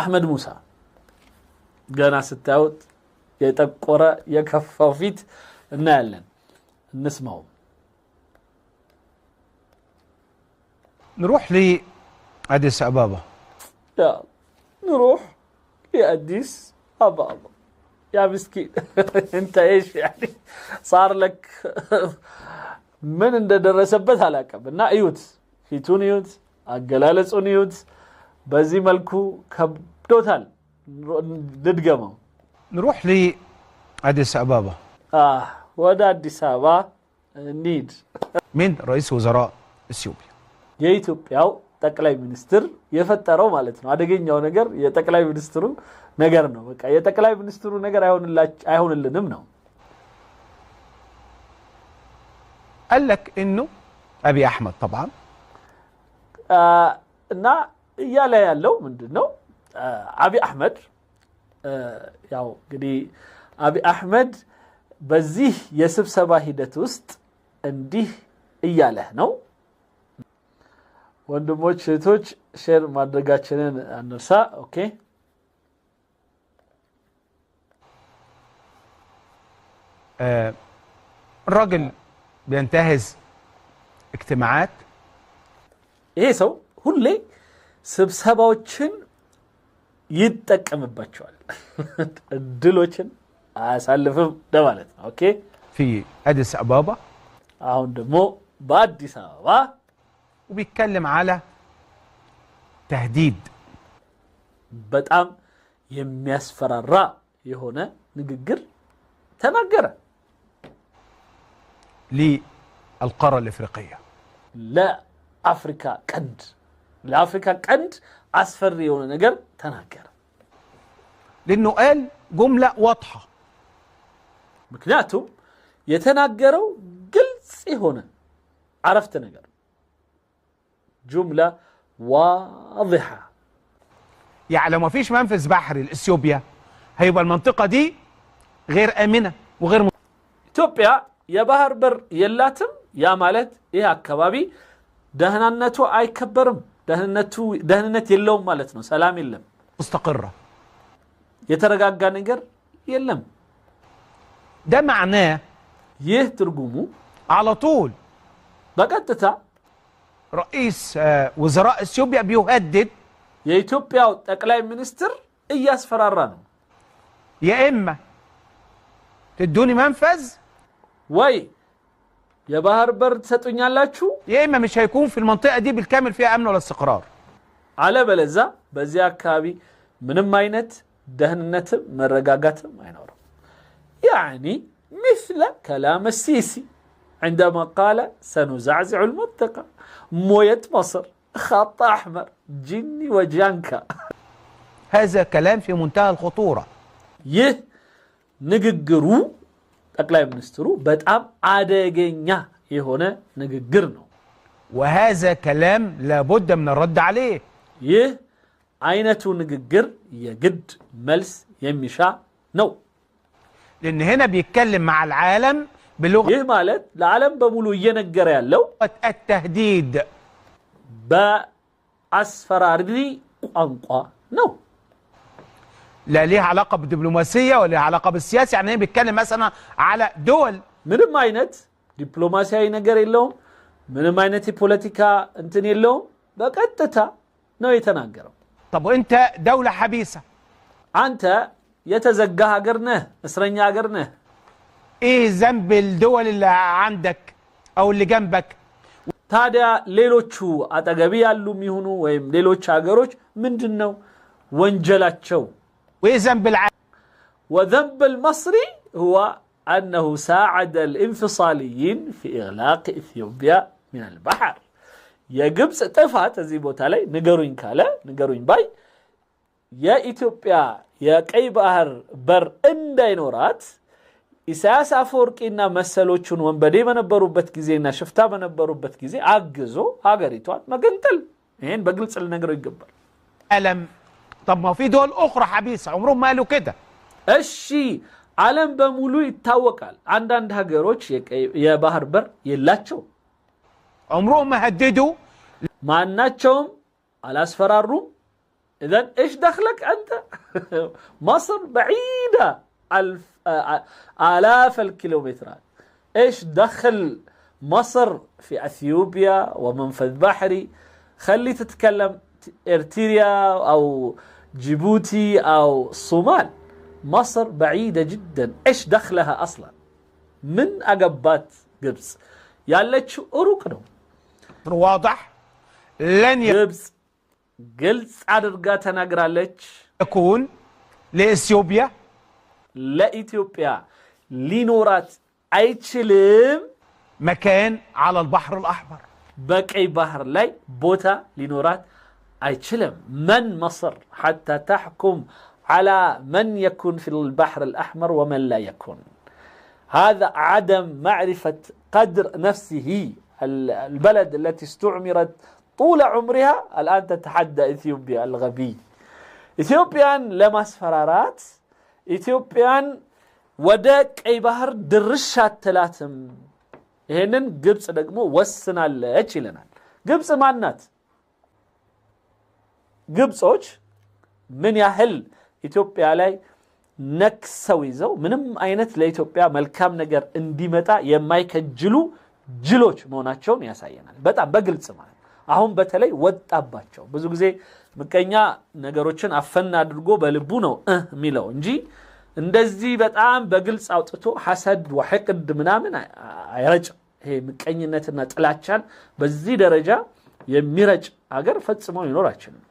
أحمد موسى جانا ستاوت يتقرأ يكفى فيت نالن نسمعه نروح لأديس أبابا يا نروح لأديس أبابا يا مسكين انت ايش يعني صار لك من اند درسبت هلاك بنا ايوت فيتون ايوت اقلالصون ايوت بزي ملكو كبدوتال ددغمو نروح لأديس أبابا ودا أديس أبابا نيد من رئيس وزراء اثيوبيا የኢትዮጵያው ጠቅላይ ሚኒስትር የፈጠረው ማለት ነው አደገኛው ነገር የጠቅላይ ሚኒስትሩ ነገር ነው በቃ የጠቅላይ ሚኒስትሩ ነገር አይሆንልንም ነው قال لك انه ابي احمد طبعا እና እያለ ያለው ምንድነው አቢ አህመድ ያው እንግዲህ አቢ አህመድ በዚህ የስብሰባ ሂደት ውስጥ እንዲህ እያለ ነው ወንድሞች እህቶች ሼር ማድረጋችንን አንርሳ ኦኬ الراجل بينتهز اجتماعات ይሄ ሰው ሁሌ ስብሰባዎችን ይጠቀምባቸዋል ድሎችን አሳልፍም ለማለት ነው ኦኬ في أديس أبابا አሁን ደግሞ በአዲስ አበባ وبيتكلم على تهديد በጣም የሚያስፈራራ የሆነ ንግግር ተናገረ للقارة الإفريقية لأفريقيا قند أسفر يونا نجر تناكر لأنه قال جملة واضحة مكنياتهم يتناكروا قلت هنا عرفت نجر جملة واضحة يعني لو ما فيش منفذ بحري لإثيوبيا هيبقى المنطقة دي غير آمنة وغير إثيوبيا يا بحر بر يلاتم يا مالت إيه أكبابي دهننتو أي كبرم دهننت يلوم مالتنا سلام يلم مستقرة يترقاقا نجر يلم ده معناه يهترقومو على طول بقتتا رئيس وزراء اثيوبيا بيهدد يا إثيوبيا تقلاي منستر إياس فرارانو يا إما تدوني منفذ وي يا بحر بر تسطونيالاچو يا إما مش هيكون في المنطقة دي بالكامل فيها أمن ولا استقرار على بلزا بزي أكابي منم عينت دهننتم مرقاقاتم عينورم يعني مثل كلام السيسي عندما قال سنزعزع المنطقة موية مصر خط أحمر جني وجانكا هذا كلام في منتهى الخطورة نققرو أقلاي منسترو بتأم عادقينيا يهونا نققرنو وهذا كلام لابد من الرد عليه عينتو نققر يقد ملس يمشا نو لأن هنا بيتكلم مع العالم بلغة مالت العالم بمولو ينقر يالو التهديد بأسفراردي قنقا نو لا ليها علاقة بالدبلوماسية ولا ليها علاقة بالسياسة يعني هي بيتكلم مثلا على دول من ماينت دبلوماسية ينقر يلوم من ماينت بوليتيكا انتن يلوم بقتتا نو يتناقروا طب وانت دولة حبيسة انت يتزقها قرنه اسرنيا قرنه ايه ذنب الدول اللي عندك او اللي جنبك ታዲያ ሌሎቹ አጠገቢ ያሉ የሚሆኑ ወይም ሌሎች ሀገሮች ምንድነው ወንጀላቸው وايه ذنب وذنب المصري هو أنه ساعد الانفصاليين في إغلاق إثيوبيا من البحر يا قبس طفات ازي بوتا لاي نغروين كالا نغروين باي يا إثيوبيا يا قي بحر بر انداينورات ኢሳያስ አፈወርቂና መሰሎቹን ወንበዴ በነበሩበት ጊዜና ሽፍታ በነበሩበት ጊዜ አግዞ ሀገሪቷን መገንጠል ይሄን በግልጽ ልነግረው ይገባል ألم طب ما في دول أخرى حبيسة عمرهم ما قالوا كده እሺ ዓለም በሙሉ ይታወቃል አንዳንድ ሀገሮች የባህር በር የላቸው عمرهم ما هددوا ማናቸውም አላስፈራሩም إذن إيش دخلك أنت؟ مصر بعيدة آلاف الكيلومترات. إيش دخل مصر في أثيوبيا ومنفذ بحري؟ خلي تتكلم إريتريا أو جيبوتي أو الصومال. مصر بعيدة جدا. إيش دخلها أصلا؟ من أقبات قبس يالتش أروكنو واضح لن قبس قلت عدرقاتنا قرالتش يكون لإثيوبيا لا إثيوبيا لينورات أيتشلم مكان على البحر الأحمر بقي بحر لاي بوتا لينورات أيتشلم من مصر حتى تحكم على من يكون في البحر الأحمر ومن لا يكون. هذا عدم معرفة قدر نفسه. البلد التي استعمرت طول عمرها الآن تتحدى إثيوبيا الغبي. إثيوبيان لما سفرارات إثيوبيان ودك أي بحر درشات ثلاثم هنن قبس دقمو وسنا لنا قبس معنات قبسوش من يهل إثيوبيا علي نكسويزو منم أينت لإثيوبيا ملكام نجر انديمتا يمايك الجلو جلوش موناتشون ياساينا بتاع بقلت سماه أهم بتلي ود أباتشو بزوج زي مكانيا نجاروتشن أفنى درجو بلبونو ميلو نجي እንደዚህ በጣም በግልጽ አውጥቶ ሐሰድ ወሐቅድ ምናምን አይረጭ። ይሄ ምቀኝነትና ጥላቻን በዚህ ደረጃ የሚረጭ አገር ፈጽሞ ይኖር አይችልም።